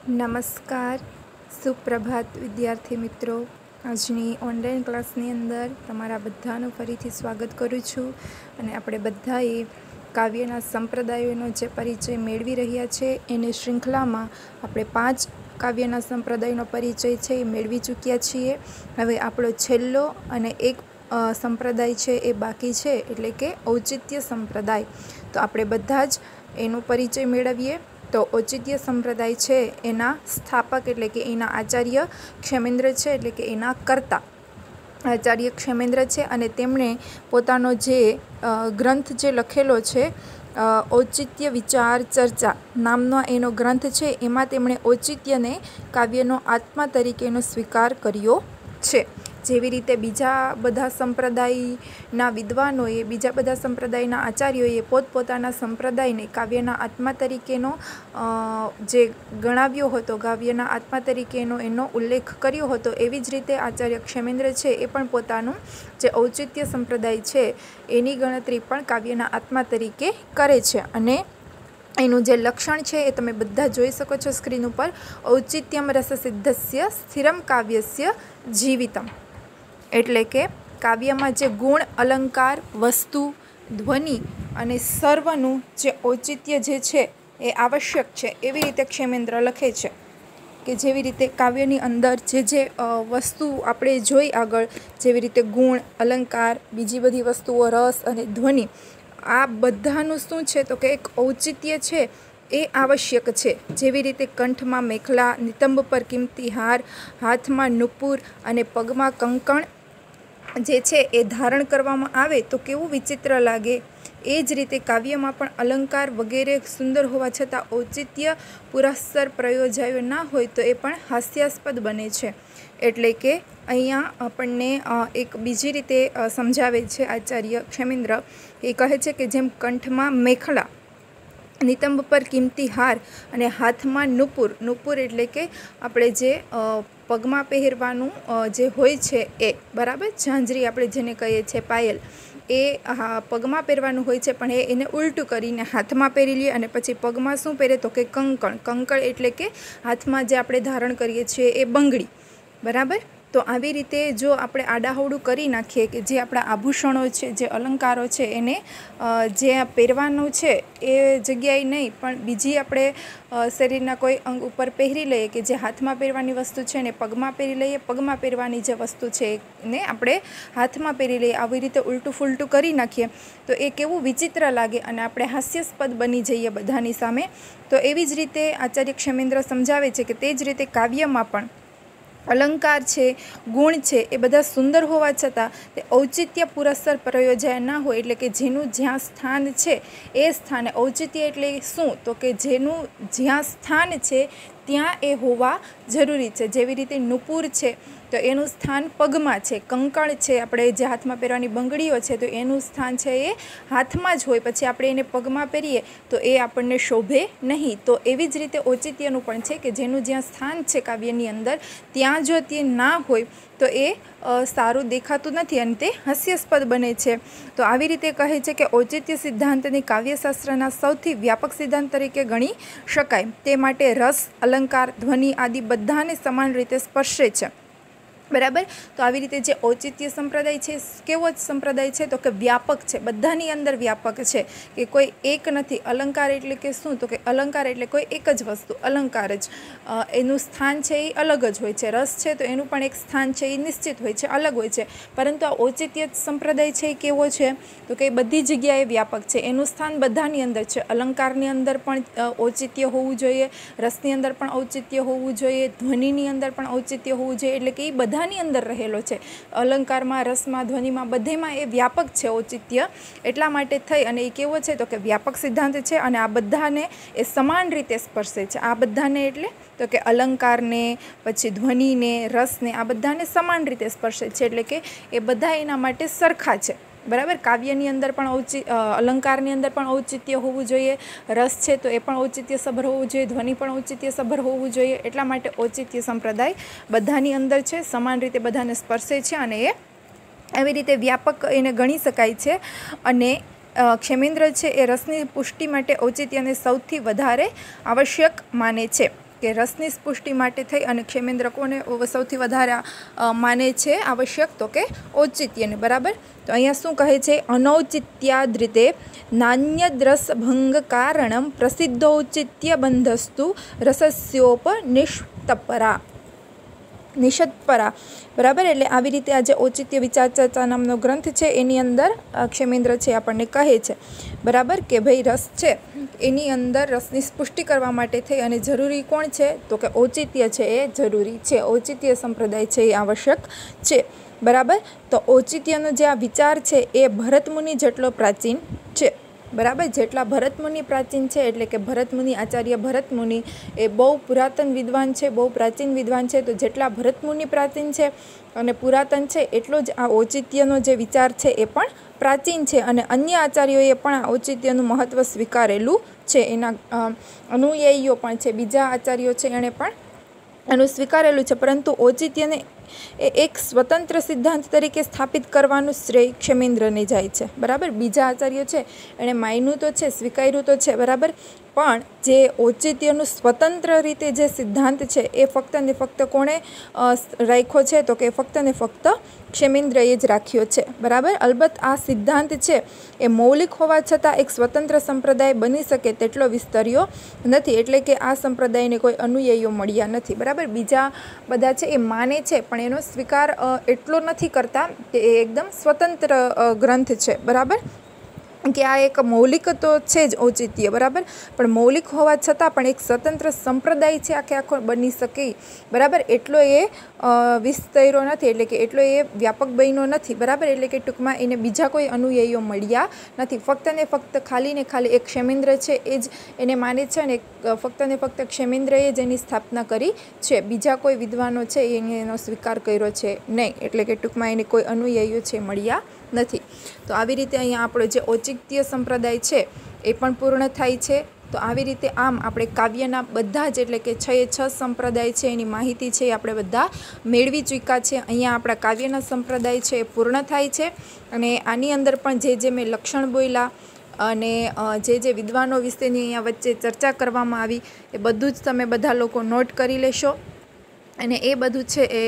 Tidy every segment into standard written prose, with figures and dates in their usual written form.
નમસ્કાર, સુપ્રભાત વિદ્યાર્થી મિત્રો. આજની ઓનલાઈન ક્લાસની અંદર તમારા બધાનું ફરીથી સ્વાગત કરું છું. અને આપણે બધાએ કાવ્યના સંપ્રદાયોનો જે પરિચય મેળવી રહ્યા છે એની શૃંખલામાં આપણે 5 કાવ્યના સંપ્રદાયનો પરિચય છે એ મેળવી ચૂક્યા છીએ. હવે આપણો છેલ્લો અને એક સંપ્રદાય છે એ બાકી છે, એટલે કે ઔચિત્ય સંપ્રદાય. તો આપણે બધા જ એનો પરિચય મેળવીએ. તો ઔચિત્ય સંપ્રદાય છે એના સ્થાપક એટલે કે એના આચાર્ય ક્ષેમેન્દ્ર છે, એટલે કે એના કર્તા આચાર્ય ક્ષેમેન્દ્ર છે. અને તેમણે પોતાનો જે ગ્રંથ જે લખેલો છે ઔચિત્ય વિચાર ચર્ચા નામનો એનો ગ્રંથ છે, એમાં તેમણે ઔચિત્યને કાવ્યનો આત્મા તરીકેનો સ્વીકાર કર્યો છે. જેવી રીતે બીજા બધા સંપ્રદાયના વિદ્વાનોએ, બીજા બધા સંપ્રદાયના આચાર્યોએ પોતપોતાના સંપ્રદાયને કાવ્યના આત્મા તરીકેનો જે ગણાવ્યો હતો, કાવ્યના આત્મા તરીકેનો એનો ઉલ્લેખ કર્યો હતો, એવી જ રીતે આચાર્ય ક્ષેમેન્દ્ર છે એ પણ પોતાનું જે ઔચિત્ય સંપ્રદાય છે એની ગણતરી પણ કાવ્યના આત્મા તરીકે કરે છે. અને એનું જે લક્ષણ છે એ તમે બધા જોઈ શકો છો સ્ક્રીન ઉપર. ઔચિત્યમ રસસિદ્ધસ્ય સ્થિરમ કાવ્યસ્ય જીવિતમ. એટલે કે કાવ્યમાં જે ગુણ, અલંકાર, વસ્તુ, ધ્વનિ અને સર્વનું જે ઔચિત્ય જે છે એ આવશ્યક છે. એવી રીતે ક્ષેમેન્દ્ર લખે છે કે જેવી રીતે કાવ્યની અંદર જે વસ્તુ આપણે જોઈ આગળ, જેવી રીતે ગુણ, અલંકાર, બીજી બધી વસ્તુઓ, રસ અને ધ્વનિ, આ બધાનું શું છે તો કે એક ઔચિત્ય છે એ આવશ્યક છે. જેવી રીતે કંઠમાં મેખલા, નિતંબ પર કિંમતી હાર, હાથમાં નુપુર અને પગમાં કંકણ જે છે એ ધારણ કરવામાં આવે તો કેવું વિચિત્ર લાગે. એ જ રીતે કાવ્યમાં પણ અલંકાર વગેરે સુંદર હોવા છતાં ઔચિત્ય પુરસ્સર પ્રયોજાયો ના હોય તો એ પણ હાસ્યાસ્પદ બને છે. એટલે કે અહીંયા આપણને એક બીજી રીતે સમજાવે છે આચાર્ય ક્ષેમેન્દ્ર. એ કહે છે કે જેમ કંઠમાં મેખલા, નિતંબ પર કિંમતી હાર અને હાથમાં નુપુર, નુપુર એટલે કે આપણે જે પગમાં પહેરવાનું જે હોય છે એ, બરાબર, ઝાંઝરી આપણે જેને કહીએ છીએ, પાયલ, એ પગમાં પહેરવાનું હોય છે, પણ એને ઉલટું કરીને હાથમાં પહેરી લઈએ. અને પછી પગમાં શું પહેરે તો કે કંકણ. કંકણ એટલે કે હાથમાં જે આપણે ધારણ કરીએ છીએ એ બંગડી, બરાબર. તો આવી રીતે જો આપણે આડાહવડું કરી નાખીએ કે જે આપણા આભૂષણો છે, જે અલંકારો છે, એને જે પહેરવાનું છે એ જગ્યાએ નહીં પણ બીજી આપણે શરીરના કોઈ અંગ ઉપર પહેરી લઈએ, કે જે હાથમાં પહેરવાની વસ્તુ છે ને પગમાં પહેરી લઈએ, પગમાં પહેરવાની જે વસ્તુ છે એને આપણે હાથમાં પહેરી લઈએ, આવી રીતે ઉલટું ફૂલટું કરી નાખીએ તો એ કેવું વિચિત્ર લાગે અને આપણે હાસ્યાસ્પદ બની જઈએ બધાની સામે. તો એવી જ રીતે આચાર્ય ક્ષેમેન્દ્ર સમજાવે છે કે તે જ રીતે કાવ્યમાં પણ અલંકાર છે, ગુણ છે, એ બધા સુંદર હોવા છતાં તે ઔચિત્ય પુરસ્સર પ્રયોજાય ના હોય. એટલે કે જેનું જ્યાં સ્થાન છે એ સ્થાને, ઔચિત્ય એટલે શું તો કે જેનું જ્યાં સ્થાન છે ત્યાં એ હોવા જરૂરી છે. જેવી રીતે નુપુર છે તો એનું સ્થાન પગમાં છે, કંકણ છે આપણે જે હાથમાં પહેરવાની બંગડીઓ છે તો એનું સ્થાન છે એ હાથમાં જ હોય, પછી આપણે એને પગમાં પહેરીએ તો એ આપણને શોભે નહીં. તો એવી જ રીતે ઔચિત્યનું પણ છે કે જેનું જ્યાં સ્થાન છે કાવ્યની અંદર ત્યાં જો તે ના હોય તો એ સારું દેખાતું નથી અને તે હાસ્યાસ્પદ બને છે. તો આવી રીતે કહે છે કે ઔચિત્ય સિદ્ધાંતને કાવ્યશાસ્ત્રના સૌથી વ્યાપક સિદ્ધાંત તરીકે ગણી શકાય. તે માટે રસ, અલંકાર, ધ્વનિ આદિ બધાને સમાન રીતે સ્પર્શે છે, બરાબર. તો આવી રીતે જે ઔચિત્ય સંપ્રદાય છે કેવો જ સંપ્રદાય છે તો કે વ્યાપક છે, બધાની અંદર વ્યાપક છે, કે કોઈ એક નથી. અલંકાર એટલે કે શું તો કે અલંકાર એટલે કોઈ એક જ વસ્તુ, અલંકાર જ, એનું સ્થાન છે એ અલગ જ હોય છે. રસ છે તો એનું પણ એક સ્થાન છે એ નિશ્ચિત હોય છે, અલગ હોય છે. પરંતુ આ ઔચિત્ય સંપ્રદાય છે એ કેવો છે તો કે બધી જગ્યાએ વ્યાપક છે, એનું સ્થાન બધાની અંદર છે. અલંકારની અંદર પણ ઔચિત્ય હોવું જોઈએ, રસની અંદર પણ ઔચિત્ય હોવું જોઈએ, ધ્વનિની અંદર પણ ઔચિત્ય હોવું જોઈએ. એટલે કે એ બધાની અંદર રહેલો છે. અલંકારમાં, રસમાં, ધ્વનિમાં, બધેમાં એ વ્યાપક છે ઔચિત્ય. એટલા માટે થઈ અને એ કેવો છે તો કે વ્યાપક સિદ્ધાંત છે અને આ બધાને એ સમાન રીતે સ્પર્શે છે. આ બધાને એટલે તો કે અલંકારને, પછી ધ્વનિને, રસને, આ બધાને સમાન રીતે સ્પર્શે છે. એટલે કે એ બધા એના માટે સરખા છે, બરાબર. કાવ્યની અંદર પણ અલંકારની અંદર પણ ઔચિત્ય હોવું જોઈએ, રસ છે તો એ પણ ઔચિત્ય સભર હોવું જોઈએ, ધ્વનિ પણ ઔચિત્ય સભર હોવું જોઈએ. એટલા માટે ઔચિત્ય સંપ્રદાય બધાની અંદર છે, સમાન રીતે બધાને સ્પર્શે છે અને એ આવી રીતે વ્યાપક એને ગણી શકાય છે. અને ક્ષેમેન્દ્ર છે એ રસની પુષ્ટિ માટે ઔચિત્યને સૌથી વધારે આવશ્યક માને છે. કે રસની સ્પુષ્ટિ માટે થઈ અને ક્ષેમેન્દ્ર કોને સૌથી વધારે માને છે આવશ્યક, તો કે ઔચિત્યને. બરાબર. તો અહીંયા શું કહે છે? અનૌચિત્યાદ રીતે નાન્યદ્રસ ભંગ કારણમ પ્રસિદ્ધૌચિત્ય બંધસ્તુ રસસ્યોપનિષત્પરા. બરાબર. એટલે આવી રીતે આ જે ઔચિત્ય વિચાર ચર્ચા નામનો ગ્રંથ છે એની અંદર ક્ષેમેન્દ્ર છે આપણને કહે છે, બરાબર, કે ભાઈ રસ છે એની અંદર રસની સ્પુષ્ટિ કરવા માટે થઈ અને જરૂરી કોણ છે? તો કે ઔચિત્ય છે એ જરૂરી છે, ઔચિત્ય સંપ્રદાય છે એ આવશ્યક છે. બરાબર. તો ઔચિત્યનો જે આ વિચાર છે એ ભરતમુનિ જેટલો પ્રાચીન છે. બરાબર. જેટલા ભરતમુનિ પ્રાચીન છે, એટલે કે ભરતમુનિ, આચાર્ય ભરતમુનિ એ બહુ પુરાતન વિદ્વાન છે, બહુ પ્રાચીન વિદ્વાન છે. તો જેટલા ભરતમુનિ પ્રાચીન છે અને પુરાતન છે, એટલો જ આ ઔચિત્યનો જે વિચાર છે એ પણ પ્રાચીન છે. અને અન્ય આચાર્યોએ પણ આ ઔચિત્યનું મહત્ત્વ સ્વીકારેલું છે, એના અનુયાયીઓ પણ છે, બીજા આચાર્યો છે એણે પણ એનું સ્વીકારેલું છે. પરંતુ ઔચિત્યને એ એક સ્વતંત્ર સિદ્ધાંત તરીકે સ્થાપિત કરવાનું શ્રેય ક્ષેમેન્દ્રને જાય છે. બરાબર. બીજા આચાર્યો છે એણે માન્યું તો છે, સ્વીકાર્યું તો છે, બરાબર, પણ જે ઔચિત્યનું સ્વતંત્ર રીતે જે સિદ્ધાંત છે એ ફક્ત ને ફક્ત કોણે રાખ્યો છે? તો કે ફક્ત ને ફક્ત ક્ષેમેન્દ્રએ જ રાખ્યો છે. બરાબર. અલબત્ત આ સિદ્ધાંત છે એ મૌલિક હોવા છતાં એક સ્વતંત્ર સંપ્રદાય બની શકે તેટલો વિસ્તર્યો નથી, એટલે કે આ સંપ્રદાયને કોઈ અનુયાયીઓ મળ્યા નથી. બરાબર. બીજા બધા છે એ માને છે પણ એનો સ્વીકાર એટલો નથી કરતા કે એ એકદમ સ્વતંત્ર ગ્રંથ છે. બરાબર. કે આ એક મૌલિક તો છે જ ઔચિત્ય. બરાબર. પણ મૌલિક હોવા છતાં પણ એક સ્વતંત્ર સંપ્રદાય છે આખે આખો બની શકે. બરાબર. એટલો એ વિસ્તર્યો નથી, એટલે કે એટલો એ વ્યાપક બન્યો નથી. બરાબર. એટલે કે ટૂંકમાં એને બીજા કોઈ અનુયાયીઓ મળ્યા નથી. ફક્ત ને ફક્ત ખાલી ને ખાલી એક ક્ષેમેન્દ્ર છે એ જ એને માને છે અને ફક્ત ને ફક્ત ક્ષેમેન્દ્રએ જ એની સ્થાપના કરી છે. બીજા કોઈ વિદ્વાનો છે એને એનો સ્વીકાર કર્યો છે નહીં, એટલે કે ટૂંકમાં એને કોઈ અનુયાયીઓ છે મળ્યા નથી. તો આવી રીતે અહીંયા આપણો જે ઔચિત્ય સંપ્રદાય છે એ પણ પૂર્ણ થાય છે. તો આવી રીતે આમ આપણે કાવ્યના બધા જ, એટલે કે 6 સંપ્રદાય છે એની માહિતી છે એ આપણે બધા મેળવી ચૂક્યા છે. અહીંયા આપણા કાવ્યના સંપ્રદાય છે એ પૂર્ણ થાય છે. અને આની અંદર પણ જે મેં લક્ષણ બોલ્યા અને જે વિદ્વાનો વિશેની અહીંયા વચ્ચે ચર્ચા કરવામાં આવી એ બધું જ તમે બધા લોકો નોટ કરી લેશો. અને એ બધું છે એ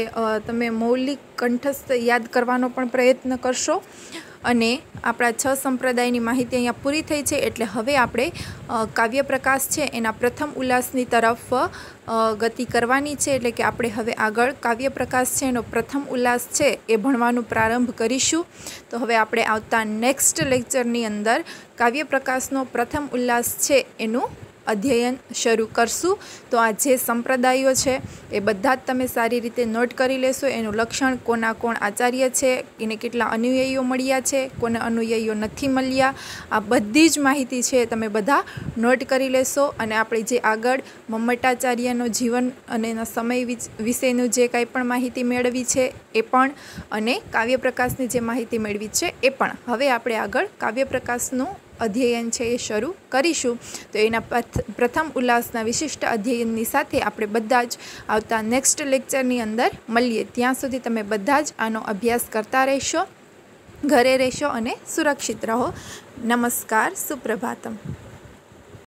તમે મૌલિક કંઠસ્થ યાદ કરવાનો પણ પ્રયત્ન કરશો. અને આપણા 6 સંપ્રદાયની માહિતી અહીંયા પૂરી થઈ છે. એટલે હવે આપણે કાવ્ય પ્રકાશ છે એના પ્રથમ ઉલ્લાસની તરફ ગતિ કરવાની છે. એટલે કે આપણે હવે આગળ કાવ્ય પ્રકાશ છે એનો પ્રથમ ઉલ્લાસ છે એ ભણવાનું પ્રારંભ કરીશું. તો હવે આપણે આવતા નેક્સ્ટ લેક્ચરની અંદર કાવ્ય પ્રકાશનો પ્રથમ ઉલ્લાસ છે એનું અધ્યયન શરૂ કરશું. તો આ જે સંપ્રદાયો છે એ બધા જ તમે સારી રીતે નોટ કરી લેશો. એનું લક્ષણ, કોના કોણ આચાર્ય છે, એને કેટલા અનુયાયીઓ મળ્યા છે, કોને અનુયાયીઓ નથી મળ્યા, આ બધી જ માહિતી છે તમે બધા નોટ કરી લેશો. અને આપણે જે આગળ મમ્મટાચાર્યનો જીવન અને એના સમય વિશેનું જે કાંઈ પણ માહિતી મેળવી છે એ પણ, અને કાવ્ય પ્રકાશની જે માહિતી મેળવી છે એ પણ, હવે આપણે આગળ કાવ્ય પ્રકાશનું અધ્યયન છે એ શરૂ કરીશું. તો એના પ્રથમ ઉલ્લાસના વિશિષ્ટ અધ્યયનની સાથે આપણે બધા જ આવતા નેક્સ્ટ લેક્ચરની અંદર મળીએ. ત્યાં સુધી તમે બધા જ આનો અભ્યાસ કરતા રહેશો, ઘરે રહેશો અને સુરક્ષિત રહો. નમસ્કાર. સુપ્રભાતમ.